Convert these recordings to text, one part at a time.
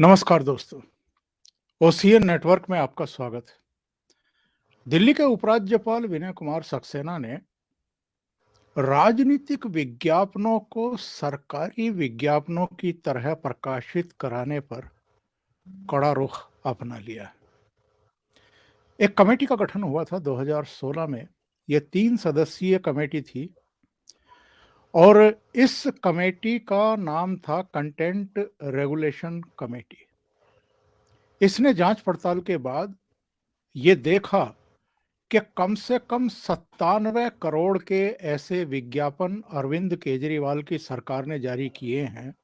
नमस्कार दोस्तों, OCN network में आपका स्वागत है। दिल्ली के उपराज्यपाल विनय कुमार सक्सेना ने राजनीतिक विज्ञापनों को सरकारी विज्ञापनों की तरह प्रकाशित कराने पर कड़ा रुख अपना लिया है। एक कमेटी का गठन हुआ था 2016 में। ये 3 सदस्यीय कमेटी थी और इस कमेटी का नाम था कंटेंट रेगुलेशन कमेटी। इसने जांच पड़ताल के बाद ये देखा कि कम से कम 97 करोड़ के ऐसे विज्ञापन अरविंद केजरीवाल की सरकार ने जारी किए हैं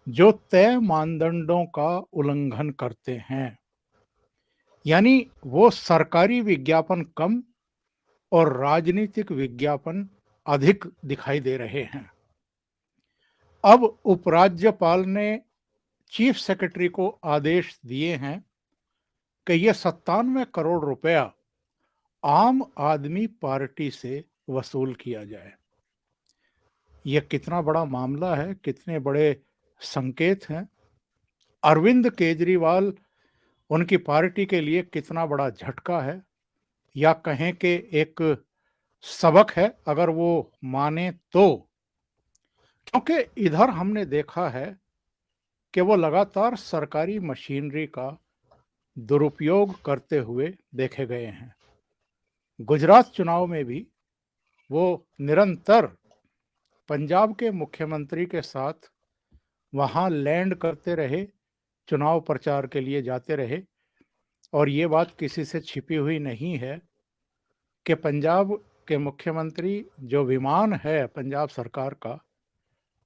जो तय मानदंडों का उल्लंघन करते हैं। यानी वो सरकारी विज्ञापन कम और राजनीतिक विज्ञापन अधिक दिखाई दे रहे हैं। अब उपराज्यपाल ने चीफ सेक्रेटरी को आदेश दिए हैं कि ये 97 करोड़ रुपया आम आदमी पार्टी से वसूल किया जाए। यह कितना बड़ा मामला है, कितने बड़े संकेत हैं। अरविंद केजरीवाल उनकी पार्टी के लिए कितना बड़ा झटका है, या कहें कि एक सबक है अगर वो माने तो। क्योंकि इधर हमने देखा है कि वो लगातार सरकारी मशीनरी का दुरुपयोग करते हुए देखे गए हैं। गुजरात चुनाव में भी वो निरंतर पंजाब के मुख्यमंत्री के साथ वहां लैंड करते रहे, चुनाव प्रचार के लिए जाते रहे। और ये बात किसी से छिपी हुई नहीं है कि पंजाब के मुख्यमंत्री जो विमान है पंजाब सरकार का,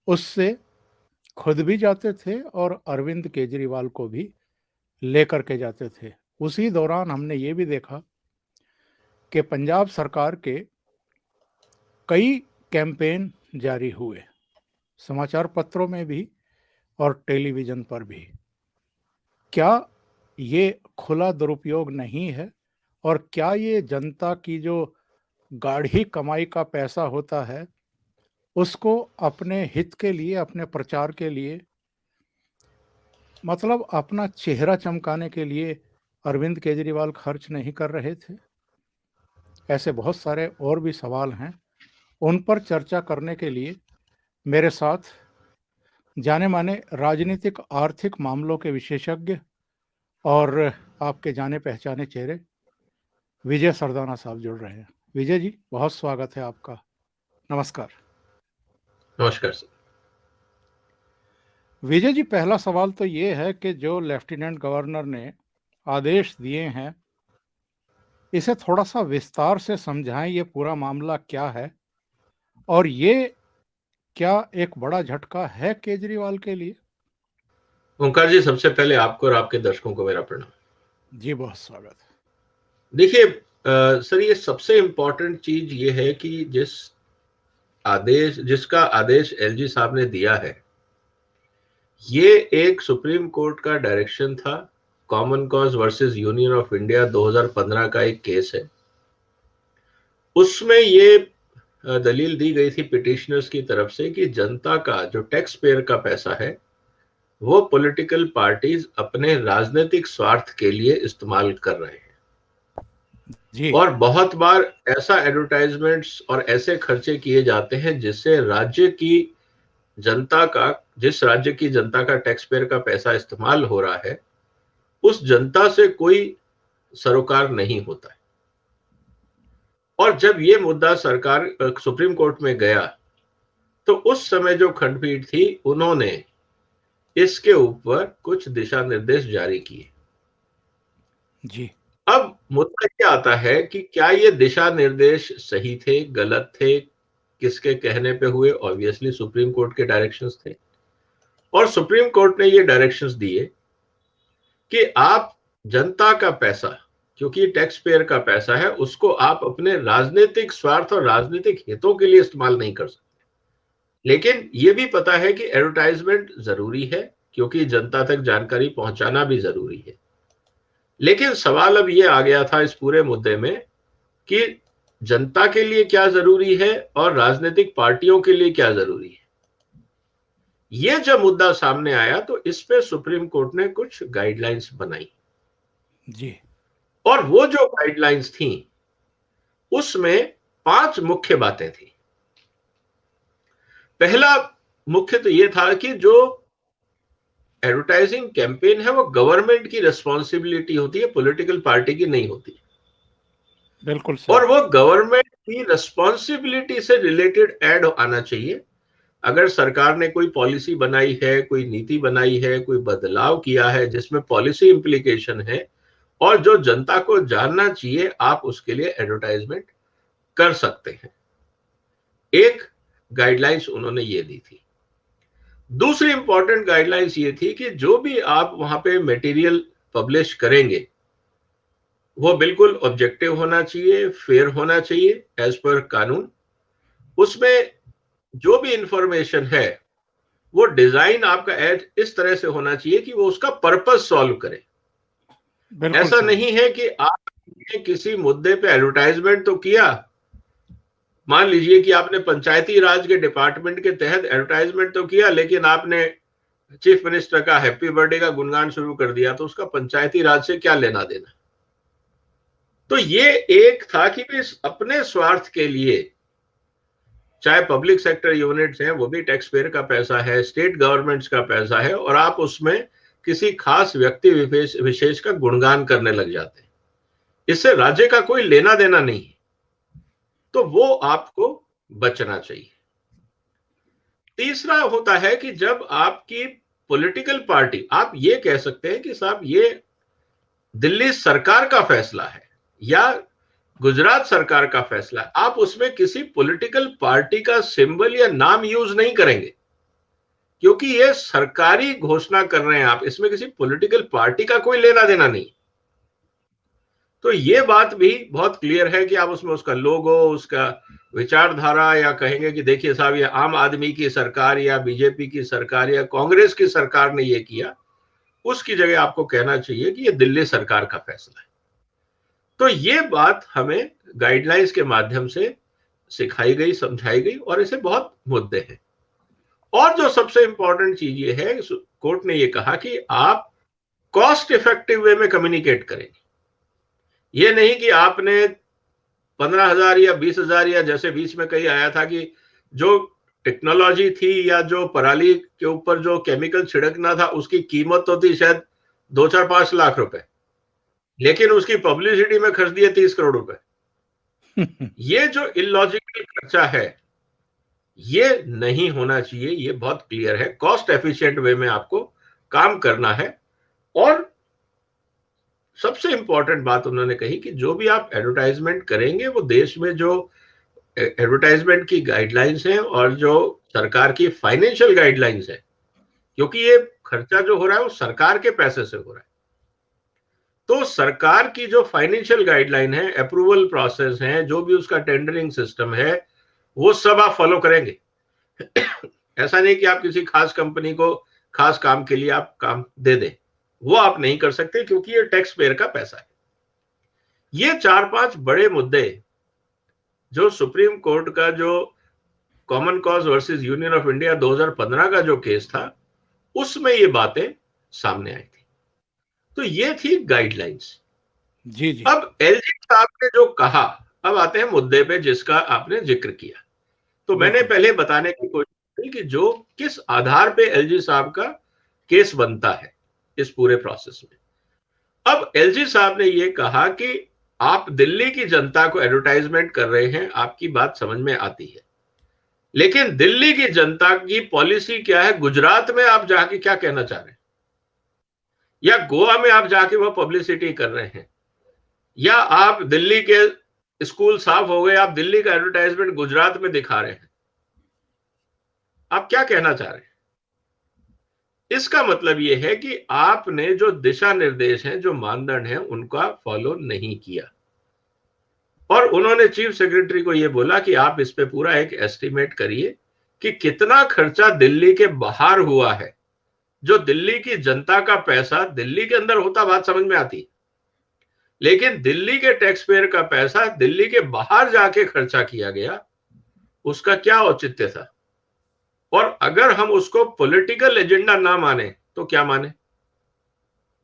उससे खुद भी जाते थे और अरविंद केजरीवाल को भी लेकर के जाते थे। उसी दौरान हमने ये भी देखा कि पंजाब सरकार के कई कैंपेन जारी हुए, समाचार पत्रों में भी और टेलीविजन पर भी। क्या ये खुला दुरुपयोग नहीं है? और क्या ये जनता की जो गाढ़ी कमाई का पैसा होता है उसको अपने हित के लिए, अपने प्रचार के लिए, मतलब अपना चेहरा चमकाने के लिए अरविंद केजरीवाल खर्च नहीं कर रहे थे? ऐसे बहुत सारे और भी सवाल हैं। उन पर चर्चा करने के लिए मेरे साथ जाने माने राजनीतिक आर्थिक मामलों के विशेषज्ञ और आपके जाने पहचाने चेहरे विजय सरदाना साहब जुड़ रहे हैं। विजय जी, बहुत स्वागत है आपका। नमस्कार। नमस्कार सर। विजय जी, पहला सवाल तो ये है कि जो लेफ्टिनेंट गवर्नर ने आदेश दिए हैं, इसे थोड़ा सा विस्तार से समझाएं। ये पूरा मामला क्या है और ये क्या एक बड़ा झटका है केजरीवाल के लिए? ओंकार जी, सबसे पहले आपको और आपके दर्शकों को मेरा प्रणाम। जी, बहुत स्वागत है। देखिए सर, ये सबसे इंपॉर्टेंट चीज ये है कि जिसका आदेश एलजी साहब ने दिया है, ये एक सुप्रीम कोर्ट का डायरेक्शन था। Common cause versus union of India 2015 का एक केस है। उसमें ये दलील दी गई थी पिटिशनर्स की तरफ से कि जनता का जो टैक्स पेयर का पैसा है वो पॉलिटिकल पार्टीज अपने राजनीतिक स्वार्थ के लिए इस्तेमाल कर रहे हैं। जी। और बहुत बार ऐसा एडवर्टाइजमेंट्स और ऐसे खर्चे किए जाते हैं जिससे जिस राज्य की जनता का टैक्स पेयर का पैसा इस्तेमाल हो रहा है, उस जनता से कोई सरोकार नहीं होता है। और जब ये मुद्दा सुप्रीम कोर्ट में गया तो उस समय जो खंडपीठ थी, उन्होंने इसके ऊपर कुछ दिशा निर्देश जारी किए। जी। अब मुद्दा क्या आता है कि क्या ये दिशा निर्देश सही थे, गलत थे, किसके कहने पे हुए? ऑब्वियसली सुप्रीम कोर्ट के डायरेक्शंस थे। और सुप्रीम कोर्ट ने ये डायरेक्शंस दिए कि आप जनता का पैसा, क्योंकि टैक्स पेयर का पैसा है, उसको आप अपने राजनीतिक स्वार्थ और राजनीतिक हितों के लिए इस्तेमाल नहीं कर सकते। लेकिन ये भी पता है कि एडवर्टाइजमेंट जरूरी है, क्योंकि जनता तक जानकारी पहुंचाना भी जरूरी है। लेकिन सवाल अब ये आ गया था इस पूरे मुद्दे में कि जनता के लिए क्या जरूरी है और राजनीतिक पार्टियों के लिए क्या जरूरी है। ये जब मुद्दा सामने आया तो इस पे सुप्रीम कोर्ट ने कुछ गाइडलाइंस बनाई जी। और वो जो गाइडलाइंस थी उसमें 5 मुख्य बातें थी। पहला मुख्य तो ये था कि जो एडवर्टाइजिंग कैंपेन है वो गवर्नमेंट की रिस्पॉन्सिबिलिटी होती है, पॉलिटिकल पार्टी की नहीं होती। बिल्कुल सही। और वो गवर्नमेंट की रिस्पॉन्सिबिलिटी से रिलेटेड एड आना चाहिए। अगर सरकार ने कोई पॉलिसी बनाई है, कोई नीति बनाई है, कोई बदलाव किया है जिसमें पॉलिसी इंप्लीकेशन है और जो जनता को जानना चाहिए, आप उसके लिए एडवर्टाइजमेंट कर सकते हैं। एक गाइडलाइंस उन्होंने ये दी थी। दूसरी इंपॉर्टेंट गाइडलाइंस ये थी कि जो भी आप वहां पे मटेरियल पब्लिश करेंगे वो बिल्कुल ऑब्जेक्टिव होना चाहिए, फेयर होना चाहिए एज पर कानून। उसमें जो भी इंफॉर्मेशन है वो डिजाइन आपका एड इस तरह से होना चाहिए कि वो उसका पर्पस सॉल्व करे। बिल्कुल ऐसा सही। नहीं है कि आपने किसी मुद्दे पे एडवर्टाइजमेंट तो किया, मान लीजिए कि आपने पंचायती राज के डिपार्टमेंट के तहत एडवर्टाइजमेंट तो किया लेकिन आपने चीफ मिनिस्टर का हैप्पी बर्थडे का गुणगान शुरू कर दिया, तो उसका पंचायती राज से क्या लेना देना। तो ये एक था कि अपने स्वार्थ के लिए, चाहे पब्लिक सेक्टर यूनिट्स हैं वो भी टैक्स पेयर का पैसा है, स्टेट गवर्नमेंट्स का पैसा है, और आप उसमें किसी खास व्यक्ति विशेष का गुणगान करने लग जाते हैं, इससे राज्य का कोई लेना देना नहीं है, तो वो आपको बचना चाहिए। तीसरा होता है कि जब आपकी पॉलिटिकल पार्टी, आप ये कह सकते हैं कि साहब ये दिल्ली सरकार का फैसला है या गुजरात सरकार का फैसला है, आप उसमें किसी पॉलिटिकल पार्टी का सिंबल या नाम यूज नहीं करेंगे क्योंकि ये सरकारी घोषणा कर रहे हैं आप, इसमें किसी पॉलिटिकल पार्टी का कोई लेना देना नहीं। तो ये बात भी बहुत क्लियर है कि आप उसमें उसका लोगो, उसका विचारधारा, या कहेंगे कि देखिए साहब ये आम आदमी की सरकार या बीजेपी की सरकार या कांग्रेस की सरकार ने ये किया, उसकी जगह आपको कहना चाहिए कि ये दिल्ली सरकार का फैसला है। तो ये बात हमें गाइडलाइंस के माध्यम से सिखाई गई, समझाई गई, और ऐसे बहुत मुद्दे हैं। और जो सबसे इंपॉर्टेंट चीज ये है, कोर्ट ने ये कहा कि आप कॉस्ट इफेक्टिव वे में कम्युनिकेट करेंगे। ये नहीं कि आपने 15,000 या 20,000 या जैसे बीच में कहीं आया था कि जो टेक्नोलॉजी थी या जो पराली के ऊपर जो केमिकल छिड़कना था उसकी कीमत तो थी शायद 2-4-5 लाख रुपए, लेकिन उसकी पब्लिसिटी में खर्च दिए 30 करोड़ रुपए। ये जो इलॉजिकल खर्चा है ये नहीं होना चाहिए, ये बहुत क्लियर है। कॉस्ट एफिशिएंट वे में आपको काम करना है। और सबसे इंपॉर्टेंट बात उन्होंने कही कि जो भी आप एडवर्टाइजमेंट करेंगे वो देश में जो एडवर्टाइजमेंट की गाइडलाइंस हैं और जो सरकार की फाइनेंशियल गाइडलाइंस है, क्योंकि ये खर्चा जो हो रहा है वो सरकार के पैसे से हो रहा है, तो सरकार की जो फाइनेंशियल गाइडलाइन है, अप्रूवल प्रोसेस है, जो भी उसका टेंडरिंग सिस्टम है, वो सब आप फॉलो करेंगे। ऐसा नहीं कि आप किसी खास कंपनी को खास काम के लिए आप काम दे दें, वो आप नहीं कर सकते क्योंकि ये टैक्स पेयर का पैसा है। ये 4-5 बड़े मुद्दे जो सुप्रीम कोर्ट का जो common cause versus union of India 2015 का जो केस था उसमें ये बातें सामने आई थी। तो ये थी गाइडलाइंस। जी जी। अब एलजी साहब ने जो कहा, अब आते हैं मुद्दे पे जिसका आपने जिक्र किया। तो मैंने पहले बताने की कोशिश की कि जो किस आधार पे एलजी साहब का केस बनता है इस पूरे प्रोसेस में। अब एलजी साहब ने ये कहा कि आप दिल्ली की जनता को एडवर्टाइजमेंट कर रहे हैं, आपकी बात समझ में आती है, लेकिन दिल्ली की जनता की पॉलिसी क्या है, गुजरात में आप जाके क्या कहना चाह रहे हैं, या गोवा में आप जाके वह पब्लिसिटी कर रहे हैं, या आप दिल्ली के स्कूल साफ हो गए, आप दिल्ली का एडवर्टाइजमेंट गुजरात में दिखा रहे हैं, आप क्या कहना चाह रहे हैं। इसका मतलब यह है कि आपने जो दिशा निर्देश हैं, जो मानदंड हैं, उनका फॉलो नहीं किया। और उन्होंने चीफ सेक्रेटरी को यह बोला कि आप इस पे पूरा एक एस्टिमेट करिए कि कितना खर्चा दिल्ली के बाहर हुआ है। जो दिल्ली की जनता का पैसा दिल्ली के अंदर होता, बात समझ में आती, लेकिन दिल्ली के टैक्स पेयर का पैसा दिल्ली के बाहर जाके खर्चा किया गया, उसका क्या औचित्य था। और अगर हम उसको पॉलिटिकल एजेंडा ना माने तो क्या माने,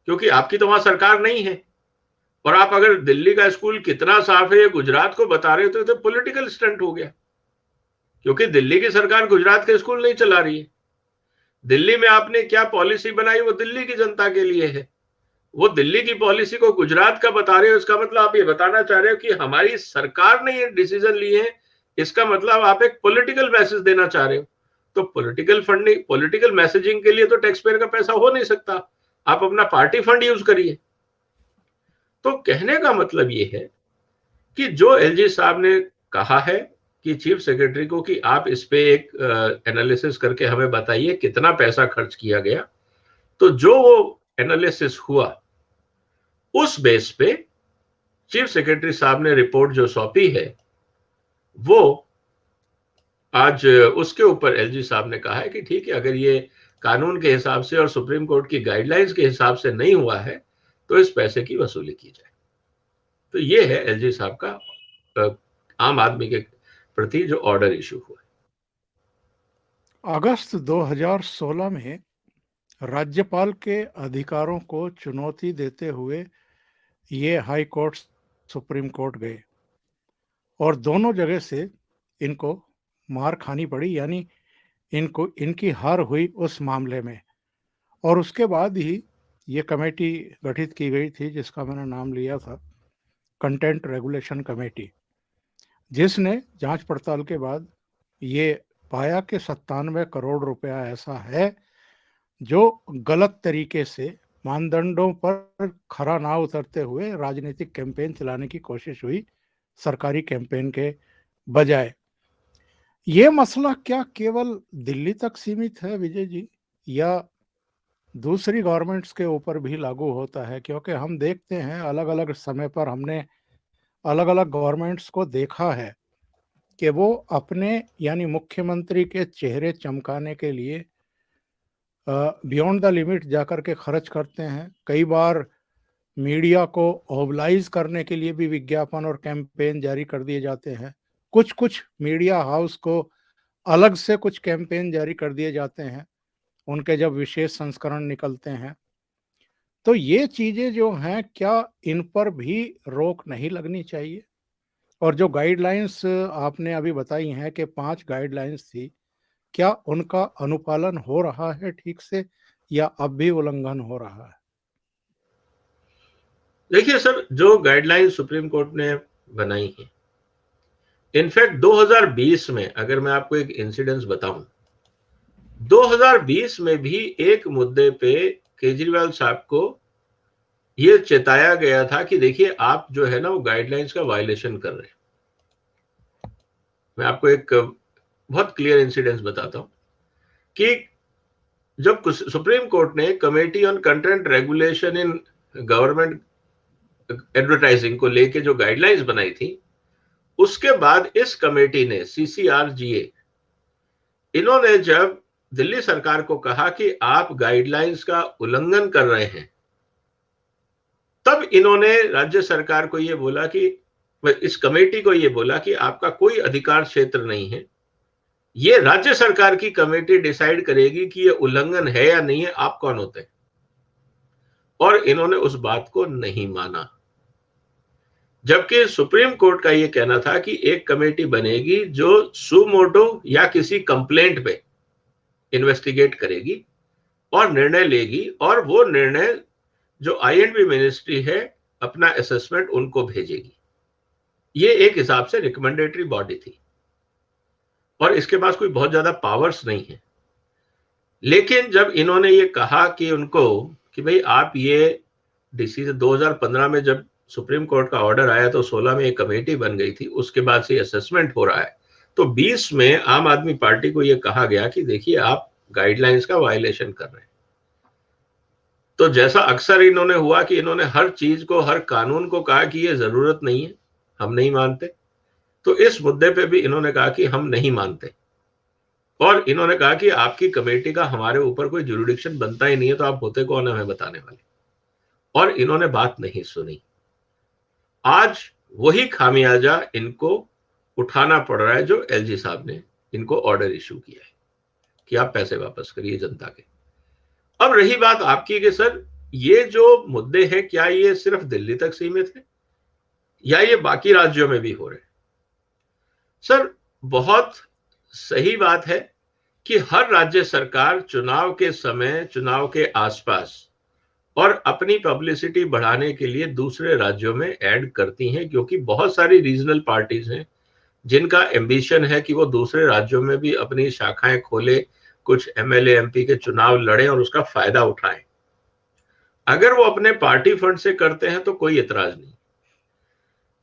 क्योंकि आपकी तो वहां सरकार नहीं है। और आप अगर दिल्ली का स्कूल कितना साफ है ये गुजरात को बता रहे हो तो पॉलिटिकल स्टंट हो गया, क्योंकि दिल्ली की सरकार गुजरात के स्कूल नहीं चला रही है। दिल्ली में आपने क्या पॉलिसी बनाई वो दिल्ली की जनता के लिए है, वो दिल्ली की पॉलिसी को गुजरात का बता रहे हो। इसका मतलब आप ये बताना चाह रहे हो कि हमारी सरकार ने ये डिसीजन लिए हैं, इसका मतलब आप एक पॉलिटिकल मैसेज देना चाह रहे हो। तो पॉलिटिकल फंडिंग, पॉलिटिकल मैसेजिंग के लिए तो टैक्स पेयर का पैसा हो नहीं सकता, आप अपना पार्टी फंड यूज करिए। तो कहने का मतलब ये है कि जो एलजी साहब ने कहा है कि चीफ सेक्रेटरी को कि आप इस पे एक एनालिसिस करके हमें बताइए कितना पैसा खर्च किया गया, तो जो वो एनालिसिस हुआ उस बेस पे चीफ सेक्रेटरी साहब ने रिपोर्ट जो सौंपी है वो आज उसके ऊपर एलजी साहब ने कहा है कि ठीक है, अगर ये कानून के हिसाब से और सुप्रीम कोर्ट की गाइडलाइंस के हिसाब से नहीं हुआ है तो इस पैसे की वसूली की जाए। तो ये है एलजी साहब का आम आदमी के प्रति जो ऑर्डर इशू हुआ। अगस्त 2016 में राज्यपाल के अधिकारों को चुनौती देते हुए ये हाई कोर्ट सुप्रीम कोर्ट गए और दोनों जगह से इनको मार खानी पड़ी, यानी इनको इनकी हार हुई उस मामले में। और उसके बाद ही ये कमेटी गठित की गई थी जिसका मैंने नाम लिया था कंटेंट रेगुलेशन कमेटी, जिसने जांच पड़ताल के बाद ये पाया कि 97 करोड़ रुपया ऐसा है जो गलत तरीके से मानदंडों पर खरा ना उतरते हुए राजनीतिक कैंपेन चलाने की कोशिश हुई सरकारी कैंपेन के बजाय। ये मसला क्या केवल दिल्ली तक सीमित है विजय जी, या दूसरी गवर्नमेंट्स के ऊपर भी लागू होता है? क्योंकि हम देखते हैं अलग अलग समय पर हमने अलग अलग गवर्नमेंट्स को देखा है कि वो अपने यानी मुख्यमंत्री के चेहरे चमकाने के लिए बियॉन्ड द लिमिट जाकर के खर्च करते हैं। कई बार मीडिया को ओबलाइज करने के लिए भी विज्ञापन और कैंपेन जारी कर दिए जाते हैं। कुछ कुछ मीडिया हाउस को अलग से कुछ कैंपेन जारी कर दिए जाते हैं उनके जब विशेष संस्करण निकलते हैं। तो ये चीजें जो हैं, क्या इन पर भी रोक नहीं लगनी चाहिए? और जो गाइडलाइंस आपने अभी बताई हैं कि 5 गाइडलाइंस थी, क्या उनका अनुपालन हो रहा है ठीक से या अब भी उल्लंघन हो रहा है? देखिए सर, जो गाइडलाइन सुप्रीम कोर्ट ने बनाई है, इनफैक्ट 2020 में अगर मैं आपको एक इंसिडेंस बताऊं, 2020 में भी एक मुद्दे पे केजरीवाल साहब को ये चेताया गया था कि देखिए आप जो है ना वो गाइडलाइंस का वायलेशन कर रहे हैं। मैं आपको एक बहुत क्लियर इंसिडेंस बताता हूं कि जब सुप्रीम कोर्ट ने committee on content regulation in government advertising को लेके जो गाइडलाइंस बनाई थी, उसके बाद इस कमेटी ने सीसीआरजीए, इन्होंने जब दिल्ली सरकार को कहा कि आप गाइडलाइंस का उल्लंघन कर रहे हैं, तब इन्होंने राज्य सरकार को यह बोला कि इस कमेटी को यह बोला कि आपका कोई अधिकार क्षेत्र नहीं है, ये राज्य सरकार की कमेटी डिसाइड करेगी कि ये उल्लंघन है या नहीं है, आप कौन होते हैं। और इन्होंने उस बात को नहीं माना, जबकि सुप्रीम कोर्ट का यह कहना था कि एक कमेटी बनेगी जो सुमोटो या किसी कंप्लेंट पे इन्वेस्टिगेट करेगी और निर्णय लेगी, और वो निर्णय जो आईएंडबी मिनिस्ट्री है अपना असेसमेंट उनको भेजेगी। ये एक हिसाब से रिकमेंडेटरी बॉडी थी और इसके पास कोई बहुत ज्यादा पावर्स नहीं है। लेकिन जब इन्होंने ये कहा कि उनको कि भाई आप ये डिसीजन 2015 में जब सुप्रीम कोर्ट का ऑर्डर आया तो 16 में एक कमेटी बन गई थी, उसके बाद से असेसमेंट हो रहा है, तो 20 में आम आदमी पार्टी को यह कहा गया कि देखिए आप गाइडलाइंस का वायलेशन कर रहे हैं। तो जैसा अक्सर इन्होंने हुआ कि इन्होंने हर चीज को, हर कानून को कहा कि ये जरूरत नहीं है, हम नहीं मानते, तो इस मुद्दे पे भी इन्होंने कहा कि हम नहीं मानते, और इन्होंने कहा कि आपकी कमेटी का हमारे ऊपर कोई जुरिडिक्शन बनता ही नहीं है, तो आप होते कौन हमें बताने वाले। और इन्होंने बात नहीं सुनी। आज वही खामियाजा इनको उठाना पड़ रहा है जो एलजी साहब ने इनको ऑर्डर इशू किया है। कि आप पैसे वापस करिए जनता के। अब रही बात आपकी कि सर ये जो मुद्दे हैं क्या ये सिर्फ दिल्ली तक सीमित है या ये बाकी राज्यों में भी हो रहे हैं? सर बहुत सही बात है कि हर राज्य सरकार चुनाव के समय, चुनाव के आसपास और अपनी पब्लिसिटी बढ़ाने के लिए दूसरे राज्यों में ऐड करती हैं, क्योंकि बहुत सारी रीजनल पार्टीज हैं जिनका एम्बिशन है कि वो दूसरे राज्यों में भी अपनी शाखाएं खोले, कुछ एमएलए एमपी के चुनाव लड़ें और उसका फायदा उठाएं। अगर वो अपने पार्टी फंड से करते हैं तो कोई एतराज नहीं,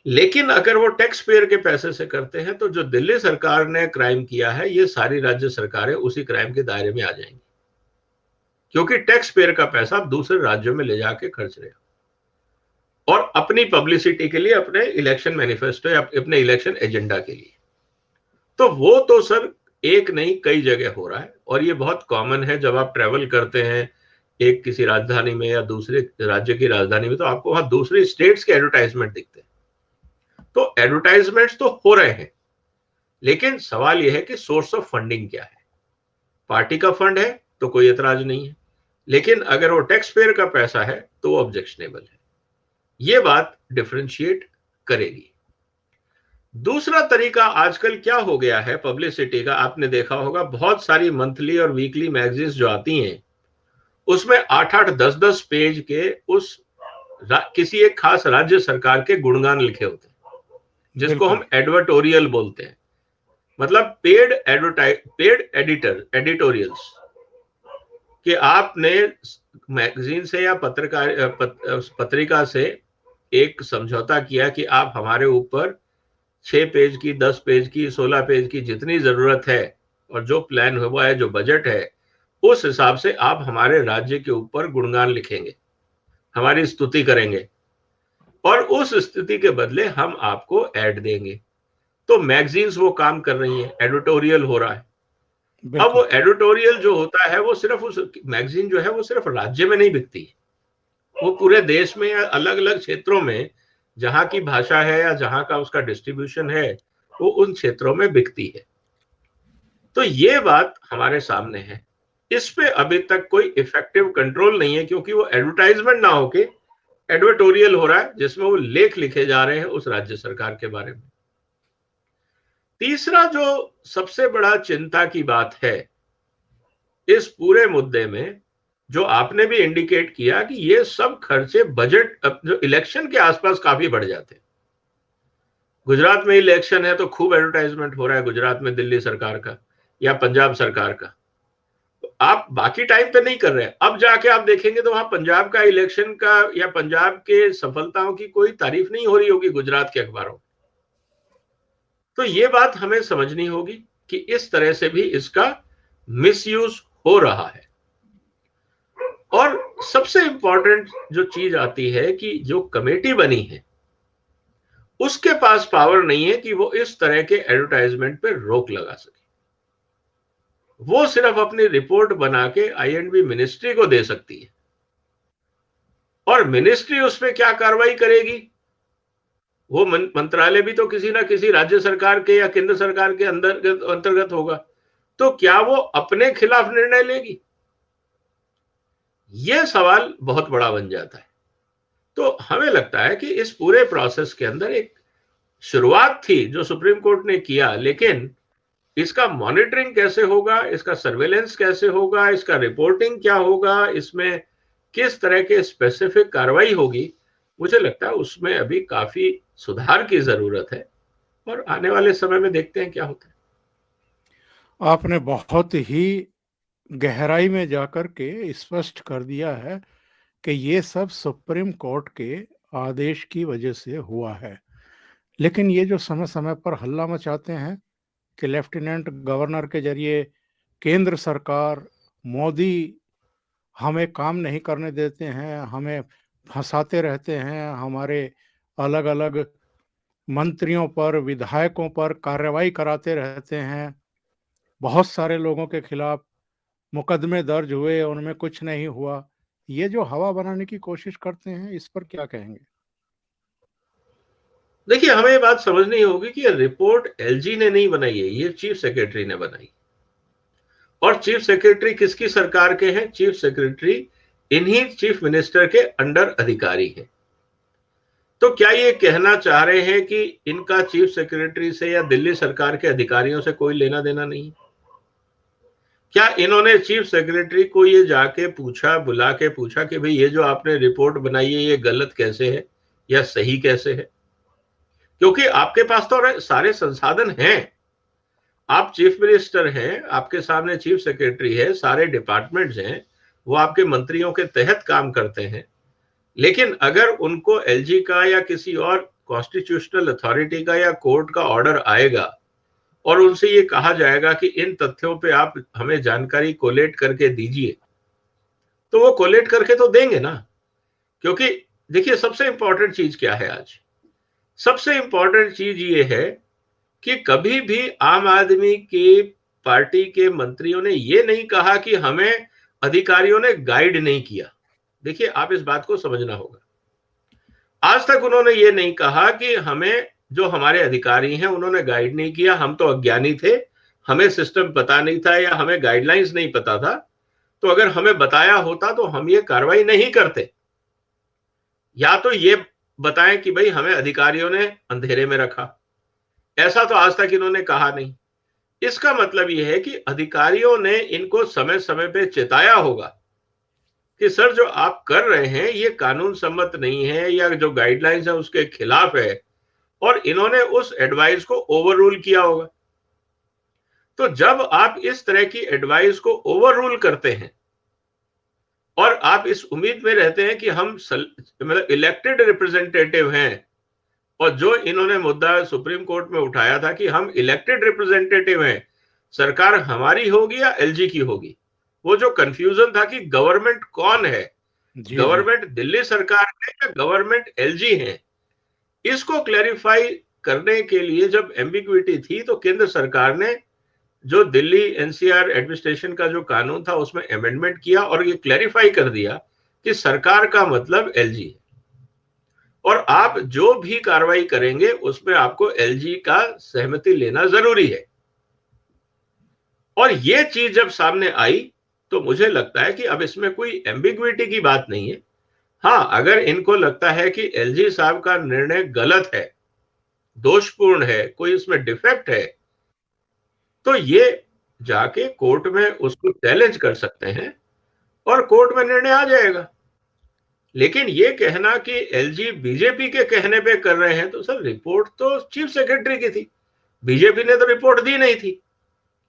लेकिन अगर वो टैक्स पेयर के पैसे से करते हैं तो जो दिल्ली सरकार ने क्राइम किया है ये सारी राज्य सरकारें उसी क्राइम के दायरे में आ जाएंगी, क्योंकि टैक्स पेयर का पैसा आप दूसरे राज्यों में ले जाके खर्च रहे हो और अपनी पब्लिसिटी के लिए, अपने इलेक्शन मैनिफेस्टो या अपने इलेक्शन एजेंडा के लिए। तो वो तो सर एक नहीं कई जगह हो रहा है और ये बहुत कॉमन है। जब आप ट्रेवल करते हैं एक किसी राजधानी में या दूसरे राज्य की राजधानी में तो आपको वहां दूसरी स्टेट्स के एडवर्टाइजमेंट दिखते हैं। तो एडवर्टाइजमेंट्स तो हो रहे हैं, लेकिन सवाल यह है कि सोर्स ऑफ फंडिंग क्या है। पार्टी का फंड है तो कोई एतराज नहीं है, लेकिन अगर वो टैक्स पेयर का पैसा है तो वो ऑब्जेक्शनेबल है। ये बात डिफरेंशिएट करेगी। दूसरा तरीका आजकल क्या हो गया है पब्लिसिटी का, आपने देखा होगा बहुत सारी मंथली और वीकली मैगजीन्स जो आती हैं उसमें 8-8, 10-10 पेज के उस किसी एक खास राज्य सरकार के गुणगान लिखे होते हैं, जिसको हम एडवर्टोरियल बोलते हैं। मतलब पेड एडिटोरियल्स कि आपने मैगजीन से या पत्रिका से एक समझौता किया कि आप हमारे ऊपर 6 पेज की, 10 पेज की, 16 पेज की जितनी जरूरत है और जो प्लान हुआ है, जो बजट है, उस हिसाब से आप हमारे राज्य के ऊपर गुणगान लिखेंगे, हमारी स्तुति करेंगे और उस स्तुति के बदले हम आपको ऐड देंगे। तो मैगजीन्स वो काम कर रही हैं, एडिटोरियल हो रहा है। अब वो एडिटोरियल जो होता है वो सिर्फ उस मैगजीन जो है वो सिर्फ राज्य में नहीं बिकती, वो पूरे देश में या अलग अलग क्षेत्रों में जहां की भाषा है या जहां का उसका डिस्ट्रीब्यूशन है वो उन क्षेत्रों में बिकती है। तो ये बात हमारे सामने है। इस पे अभी तक कोई इफेक्टिव कंट्रोल नहीं है, क्योंकि वो एडवर्टाइजमेंट ना होके एडिटोरियल हो रहा है जिसमें वो लेख लिखे जा रहे हैं उस राज्य सरकार के बारे में। तीसरा जो सबसे बड़ा चिंता की बात है इस पूरे मुद्दे में, जो आपने भी इंडिकेट किया कि ये सब खर्चे बजट जो इलेक्शन के आसपास काफी बढ़ जाते हैं। गुजरात में इलेक्शन है तो खूब एडवर्टाइजमेंट हो रहा है गुजरात में दिल्ली सरकार का या पंजाब सरकार का, तो आप बाकी टाइम पे नहीं कर रहे हैं। अब जाके आप देखेंगे तो वहां पंजाब का इलेक्शन का या पंजाब के सफलताओं की कोई तारीफ नहीं हो रही होगी गुजरात के अखबारों में। तो ये बात हमें समझनी होगी कि इस तरह से भी इसका मिसयूज हो रहा है। और सबसे इंपॉर्टेंट जो चीज आती है कि जो कमेटी बनी है उसके पास पावर नहीं है कि वो इस तरह के एडवर्टाइजमेंट पे रोक लगा सके। वो सिर्फ अपनी रिपोर्ट बना के आईएंडबी मिनिस्ट्री को दे सकती है और मिनिस्ट्री उस पर क्या कार्रवाई करेगी, वो मंत्रालय भी तो किसी ना किसी राज्य सरकार के या केंद्र सरकार के अंतर्गत होगा, तो क्या वो अपने खिलाफ निर्णय लेगी? यह सवाल बहुत बड़ा बन जाता है। तो हमें लगता है कि इस पूरे प्रोसेस के अंदर एक शुरुआत थी जो सुप्रीम कोर्ट ने किया, लेकिन इसका मॉनिटरिंग कैसे होगा, इसका सर्वेलेंस कैसे होगा, इसका रिपोर्टिंग क्या होगा, इसमें किस तरह के स्पेसिफिक कार्रवाई होगी, मुझे लगता है उसमें अभी काफी सुधार की जरूरत है और आने वाले समय में देखते हैं क्या होता है। आपने बहुत ही गहराई में जाकर के स्पष्ट कर दिया है कि ये सब सुप्रीम कोर्ट के आदेश की वजह से हुआ है। लेकिन ये जो समय समय पर हल्ला मचाते हैं कि लेफ्टिनेंट गवर्नर के जरिए केंद्र सरकार, मोदी हमें काम नहीं करने देते हैं, हमें फंसाते रहते हैं, हमारे अलग अलग मंत्रियों पर, विधायकों पर कार्रवाई कराते रहते हैं, बहुत सारे लोगों के खिलाफ मुकदमे दर्ज हुए, उनमें कुछ नहीं हुआ, ये जो हवा बनाने की कोशिश करते हैं इस पर क्या कहेंगे? देखिए, हमें ये बात समझनी होगी कि ये रिपोर्ट एलजी ने नहीं बनाई है, ये चीफ सेक्रेटरी ने बनाई और चीफ सेक्रेटरी किसकी सरकार के हैं? चीफ सेक्रेटरी इन्हीं चीफ मिनिस्टर के अंडर अधिकारी हैं। तो क्या ये कहना चाह रहे हैं कि इनका चीफ सेक्रेटरी से या दिल्ली सरकार के अधिकारियों से कोई लेना देना नहीं? क्या इन्होंने चीफ सेक्रेटरी को ये जाके पूछा, बुला के पूछा कि भाई ये जो आपने रिपोर्ट बनाई है ये गलत कैसे है या सही कैसे है? क्योंकि आपके पास तो सारे संसाधन हैं, आप चीफ मिनिस्टर हैं, आपके सामने चीफ सेक्रेटरी है, सारे डिपार्टमेंट्स हैं, वो आपके मंत्रियों के तहत काम करते हैं। लेकिन अगर उनको एलजी का या किसी और कॉन्स्टिट्यूशनल अथॉरिटी का या कोर्ट का ऑर्डर आएगा और उनसे ये कहा जाएगा कि इन तथ्यों पे आप हमें जानकारी कोलेट करके दीजिए, तो वो कोलेट करके तो देंगे ना। क्योंकि देखिए सबसे इंपॉर्टेंट चीज क्या है आज? सबसे इंपॉर्टेंट चीज ये है कि कभी भी आम आदमी की पार्टी के मंत्रियों ने ये नहीं कहा कि हमें अधिकारियों ने गाइड नहीं किया। देखिए आप इस बात को समझना होगा। आज तक उन्होंने ये नहीं कहा कि हमें जो हमारे अधिकारी हैं उन्होंने गाइड नहीं किया, हम तो अज्ञानी थे, हमें सिस्टम पता नहीं था या हमें गाइडलाइंस नहीं पता था, तो अगर हमें बताया होता तो हम ये कार्रवाई नहीं करते। या तो ये बताएं कि भाई हमें अधिकारियों ने अंधेरे में रखा, ऐसा तो आज तक इन्होंने कहा नहीं। इसका मतलब यह है कि अधिकारियों ने इनको समय समय पे चेताया होगा कि सर जो आप कर रहे हैं ये कानून सम्मत नहीं है या जो गाइडलाइंस है उसके खिलाफ है, और इन्होंने उस एडवाइस को ओवररूल किया होगा। तो जब आप इस तरह की एडवाइस को ओवररूल करते हैं और आप इस उम्मीद में रहते हैं कि हम मतलब इलेक्टेड रिप्रेजेंटेटिव हैं, और जो इन्होंने मुद्दा सुप्रीम कोर्ट में उठाया था कि हम इलेक्टेड रिप्रेजेंटेटिव हैं, सरकार हमारी होगी या एलजी की होगी, वो जो कंफ्यूजन था कि गवर्नमेंट कौन है, गवर्नमेंट दिल्ली सरकार है या गवर्नमेंट एलजी है, इसको क्लैरिफाई करने के लिए जब एम्बिग्विटी थी तो केंद्र सरकार ने जो दिल्ली एनसीआर एडमिनिस्ट्रेशन का जो कानून था उसमें अमेंडमेंट किया और ये क्लैरिफाई कर दिया कि सरकार का मतलब एलजी है, और आप जो भी कार्रवाई करेंगे उसमें आपको एलजी का सहमति लेना जरूरी है। और ये चीज जब सामने आई तो मुझे लगता है कि अब इसमें कोई एम्बिग्विटी की बात नहीं है। हाँ, अगर इनको लगता है कि एलजी साहब का निर्णय गलत है, दोषपूर्ण है, कोई इसमें डिफेक्ट है, तो ये जाके कोर्ट में उसको चैलेंज कर सकते हैं और कोर्ट में निर्णय आ जाएगा। लेकिन ये कहना कि एलजी बीजेपी के कहने पे कर रहे हैं, तो सर रिपोर्ट तो चीफ सेक्रेटरी की थी, बीजेपी ने तो रिपोर्ट दी नहीं थी।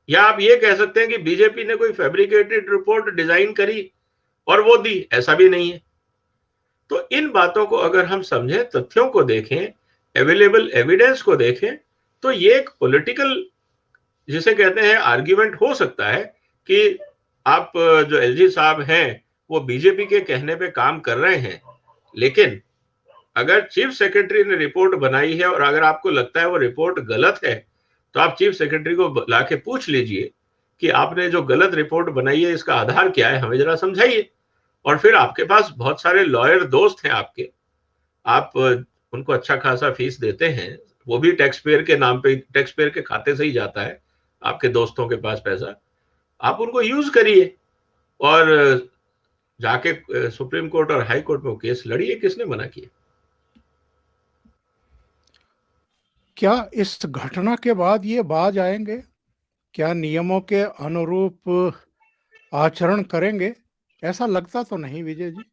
या आप ये कह सकते हैं कि बीजेपी ने कोई फैब्रिकेटेड रिपोर्ट डिजाइन करी और वो दी, ऐसा भी नहीं है। तो इन बातों को अगर हम समझें, तथ्यों को देखें, अवेलेबल एविडेंस को देखें, तो ये एक पॉलिटिकल जिसे कहते हैं आर्ग्यूमेंट हो सकता है कि आप जो एलजी साहब हैं वो बीजेपी के कहने पे काम कर रहे हैं, लेकिन अगर चीफ सेक्रेटरी ने रिपोर्ट बनाई है और अगर आपको लगता है वो रिपोर्ट गलत है, तो आप चीफ सेक्रेटरी को बुला के पूछ लीजिए कि आपने जो गलत रिपोर्ट बनाई है इसका आधार क्या है, हमें जरा समझाइए। और फिर आपके पास बहुत सारे लॉयर दोस्त हैं आपके, आप उनको अच्छा खासा फीस देते हैं, वो भी टैक्स पेयर के नाम पे, टैक्स पेयर के खाते से ही जाता है आपके दोस्तों के पास पैसा, आप उनको यूज करिए और जाके सुप्रीम कोर्ट और हाई कोर्ट में केस लड़िए। किसने मना किया? क्या इस घटना के बाद ये बाज आएंगे? क्या नियमों के अनुरूप आचरण करेंगे? ऐसा लगता तो नहीं विजय जी।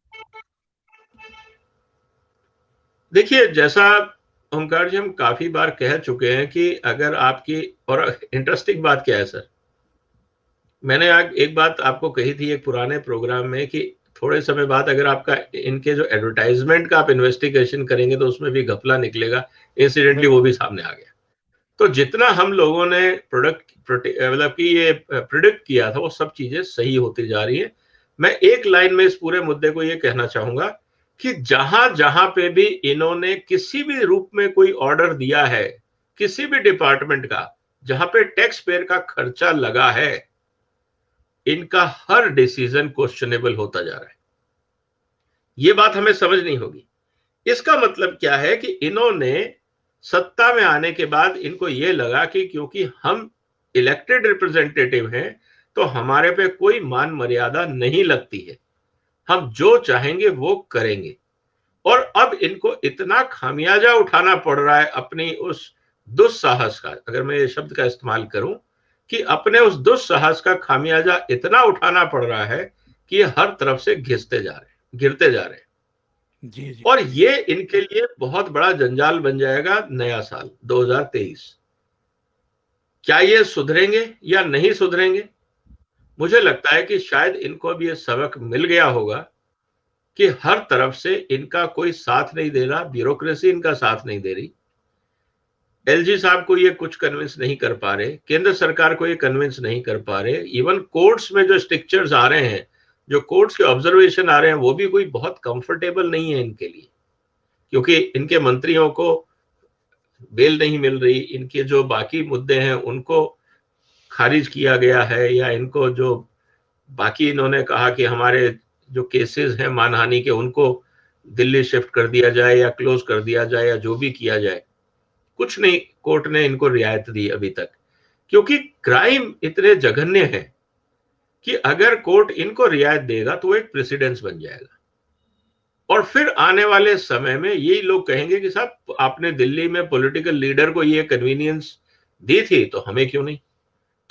देखिए, जैसा ओंकार जी हम काफी बार कह चुके हैं कि अगर आपकी, और इंटरेस्टिंग बात क्या है सर, मैंने आज एक बात आपको कही थी एक पुराने प्रोग्राम में कि थोड़े समय बाद अगर आपका इनके जो एडवर्टाइजमेंट का आप इन्वेस्टिगेशन करेंगे तो उसमें भी घपला निकलेगा। इंसिडेंटली वो भी सामने आ गया। तो जितना हम लोगों ने मतलब कि ये प्रिडिक्ट किया था वो सब चीजें सही होती जा रही है। मैं एक लाइन में इस पूरे मुद्दे को ये कहना चाहूंगा कि जहां जहां पे भी इन्होंने किसी भी रूप में कोई ऑर्डर दिया है, किसी भी डिपार्टमेंट का, जहां पे टैक्स पेयर का खर्चा लगा है, इनका हर डिसीजन क्वेश्चनेबल होता जा रहा है। ये बात हमें समझनी होगी। इसका मतलब क्या है कि इन्होंने सत्ता में आने के बाद इनको ये लगा कि क्योंकि हम इलेक्टेड रिप्रेजेंटेटिव हैं तो हमारे पे कोई मान मर्यादा नहीं लगती है, हम जो चाहेंगे वो करेंगे। और अब इनको इतना खामियाजा उठाना पड़ रहा है अपनी उस दुस्साहस का, अगर मैं ये शब्द का इस्तेमाल करूं, कि अपने उस दुस्साहस का खामियाजा इतना उठाना पड़ रहा है कि ये हर तरफ से गिरते जा रहे हैं। जी जी। और ये इनके लिए बहुत बड़ा जंजाल बन जाएगा नया साल 2023। क्या ये सुधरेंगे या नहीं सुधरेंगे? मुझे लगता है कि शायद इनको भी ये सबक मिल गया होगा कि हर तरफ से इनका कोई साथ नहीं दे रहा, ब्यूरोक्रेसी इनका साथ नहीं दे रही, एलजी साहब को ये कुछ कन्विंस नहीं कर पा रहे, केंद्र सरकार को ये कन्विंस नहीं कर पा रहे, इवन कोर्ट्स में जो स्ट्रिक्चर्स आ रहे हैं, जो कोर्ट्स के ऑब्जर्वेशन आ रहे हैं, वो भी कोई बहुत कंफर्टेबल नहीं है इनके लिए, क्योंकि इनके मंत्रियों को बेल नहीं मिल रही, इनके जो बाकी मुद्दे हैं उनको खारिज किया गया है, या इनको जो बाकी इन्होंने कहा कि हमारे जो केसेस हैं मानहानि के उनको दिल्ली शिफ्ट कर दिया जाए या क्लोज कर दिया जाए या जो भी किया जाए, कुछ नहीं कोर्ट ने इनको रियायत दी अभी तक, क्योंकि क्राइम इतने जघन्य हैं कि अगर कोर्ट इनको रियायत देगा तो वो एक प्रेसिडेंस बन जाएगा। और फिर आने वाले समय में यही लोग कहेंगे कि साहब आपने दिल्ली में पॉलिटिकल लीडर को ये कन्वीनियंस दी थी तो हमें क्यों नहीं।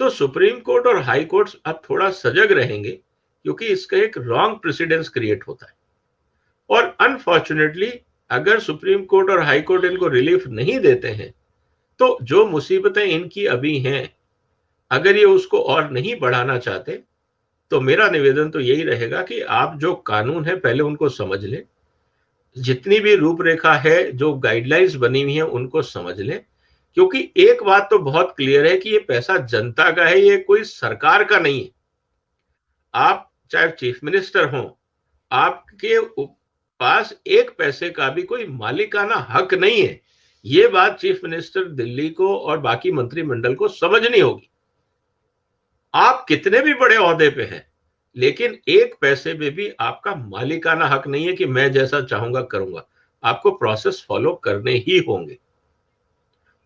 तो सुप्रीम कोर्ट और हाई कोर्ट अब थोड़ा सजग रहेंगे, क्योंकि इसका एक रॉन्ग प्रेसिडेंस क्रिएट होता है। और अनफॉर्चुनेटली अगर सुप्रीम कोर्ट और हाई कोर्ट इनको रिलीफ नहीं देते हैं तो जो मुसीबतें इनकी अभी हैं, अगर ये उसको और नहीं बढ़ाना चाहते, तो मेरा निवेदन तो यही रहेगा कि आप जो कानून है पहले उनको समझ लें, जितनी भी रूपरेखा है, जो गाइडलाइंस बनी हुई है उनको समझ लें, क्योंकि एक बात तो बहुत क्लियर है कि ये पैसा जनता का है, ये कोई सरकार का नहीं है। आप चाहे चीफ मिनिस्टर हो, आपके पास एक पैसे का भी कोई मालिकाना हक नहीं है। ये बात चीफ मिनिस्टर दिल्ली को और बाकी मंत्रिमंडल को समझनी होगी। आप कितने भी बड़े ओहदे पे हैं, लेकिन एक पैसे में भी आपका मालिकाना हक नहीं है कि मैं जैसा चाहूंगा करूंगा। आपको प्रोसेस फॉलो करने ही होंगे,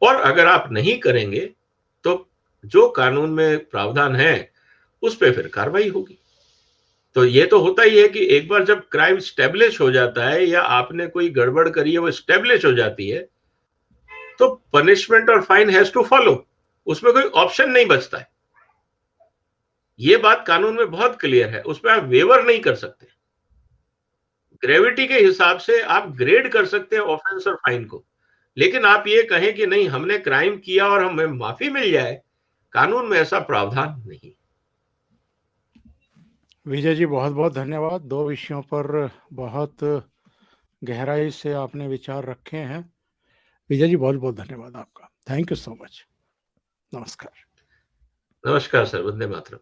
और अगर आप नहीं करेंगे तो जो कानून में प्रावधान है उस पर फिर कार्रवाई होगी। तो ये तो होता ही है कि एक बार जब क्राइम स्टेब्लिश हो जाता है या आपने कोई गड़बड़ करी है वो स्टेब्लिश हो जाती है, तो पनिशमेंट और फाइन हैज टू फॉलो, उसमें कोई ऑप्शन नहीं बचता है। ये बात कानून में बहुत क्लियर है, उसमें आप वेवर नहीं कर सकते। ग्रेविटी के हिसाब से आप ग्रेड कर सकते हैं ऑफेंस और फाइन को, लेकिन आप ये कहें कि नहीं हमने क्राइम किया और हमें माफी मिल जाए, कानून में ऐसा प्रावधान नहीं। विजय जी बहुत बहुत धन्यवाद। दो विषयों पर बहुत गहराई से आपने विचार रखे हैं। विजय जी बहुत बहुत धन्यवाद आपका। Thank you so much. नमस्कार। नमस्कार सर, वंदे मातरम।